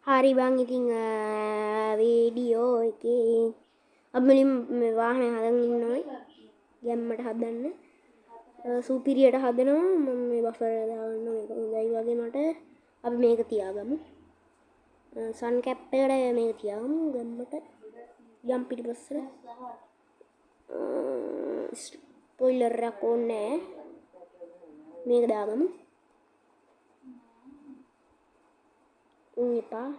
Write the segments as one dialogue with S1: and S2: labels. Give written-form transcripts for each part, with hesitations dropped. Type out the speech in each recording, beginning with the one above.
S1: හරි බං ඉතින් වීඩියෝ එකේ අපි මේ වාහනේ හදන් ඉන්නවා ගැම්මට හදන්න සුපිරියට හදනවා මම මේ බෆර් දාන්න මේක හොඳයි වගේ මට අපි මේක තියාගමු සන් කැප් එකට මේක තියාගමු ගැම්මට යම් පිටිපස්සට ස්පොයිලර් එකක් ඕනේ මේක දාගමු එපා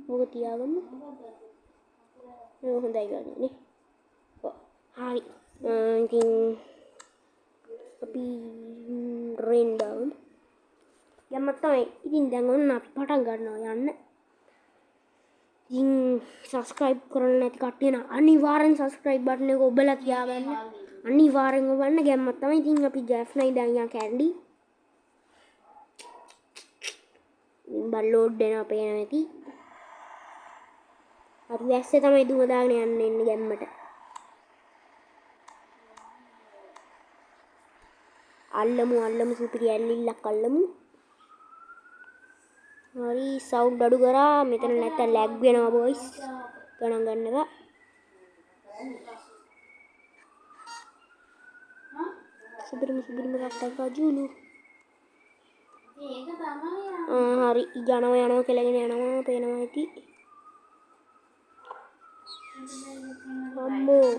S1: ඕක තියාගමු හොඳයි වගේ නේ හරි ඉතින් අපි රේන් දාමු යම්මත් තමයි ඉතින් දැන් ඔන්න අපි පටන් ගන්නවා යන්න ඉතින් සබස්ක්‍රයිබ් කරන්න නැති කට්ටිය නම් අනිවාර්යෙන් සබස්ක්‍රයිබ් බටන් එක ඔබලා තියාගන්න අනිවාර්යෙන් ඔබන්න ගැම්මත් තමයි ඉතින් අපි ජැෆ්නයි දැන් යා කැන්ඩි බල්ලෝඩ් දෙනවා පේන නැති අපි වැස්සේ තමයි දුව දාගෙන යන්න එන්නේ ගැම්මට අල්ලමු සුපිරි ඇල්ලිල්ලක් අල්ලමු හරි සවුන්ඩ් අඩු කරා මෙතන නැත්තම් ලැග් වෙනවා බොයිස් ගණන් ගන්න එක සුපිරිම කට්ටක් අජුලු ඒක තමයි හරි යනවා කෙලගෙන යනවා පේනවා ඇති අම්මෝ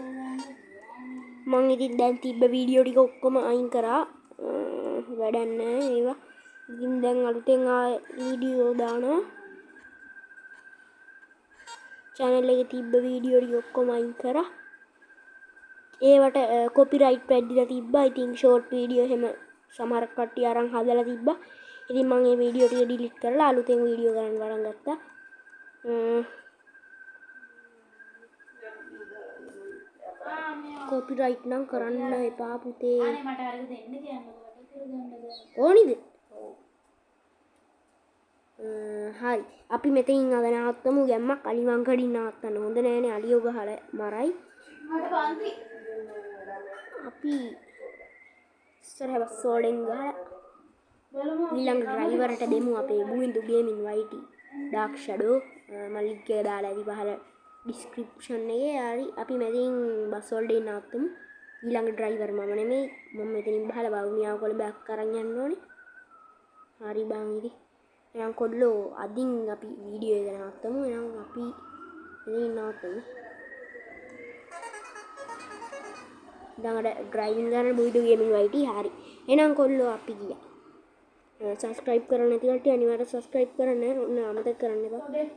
S1: මං ඉතින් දැන් තිබ්බ වීඩියෝ ටික ඔක්කොම අයින් කරා වැඩක් නැහැ ඒවා ඉතින් දැන් අලුතෙන් වීඩියෝ දානවා channel එකේ තිබ්බ වීඩියෝ ටික ඔක්කොම අයින් කරා ඒවට කොපිරයිට් පැද්දිලා තිබ්බා ඉතින් ෂෝට් වීඩියෝ එහෙම සමහර කට්ටිය අරන් හදලා තිබ්බා ඉතින් මම මේ වීඩියෝ ටික ඩිලීට් කරලා අලුතෙන් වීඩියෝ කරන්න පටන් ගත්තා කොපිරයිට් නම් කරන්න එපා පුතේ අනේ මට අරක දෙන්න කියන්නකෝ ඕනිද හරි අපි මෙතනින් අද නවත්තමු ගැම්මක් අලිමං කඩින් නවත්තන්න හොඳ නෑනේ අලියෝ ගහලා මරයි මට පන්ති අපි ඉස්සරහ බස්සෝඩෙන් ගහලා ඊළඟ ඩ්‍රයිවර්ට දෙමු අපේ බුින්දු ගේමින් වයිටි ඩාර්ක් ෂැඩෝ මම ලින්ක් එක දාලා ඇති පහල ඩිස්ක්‍රිප්ෂන් එකේ හරි අපි මෙතනින් බස්සෝල්ඩෙන් නවත්තමු ඊළඟ ඩ්‍රයිවර් මම නෙමෙයි මම මෙතනින් බහලා බවුනියාව කොළඹක් අරන් යන්න ඕනේ හරි බං ඉතින් එහෙනම් කොල්ලෝ අදින් අපි වීඩියෝ එක නවත්තමු එහෙනම් අපි මෙතනින් නවත්තමු දැන් ඩ්‍රයිවිං කරන බුයිදු ගේමින් වයිටි හරි එහෙනම් කොල්ලෝ අපි ගියා සබස්ක්‍රයිබ් කරන්න නැති කට්ටිය අනිවාර්යෙන් සබස්ක්‍රයිබ් කරන්න ඕන අමතක කරන්න එපා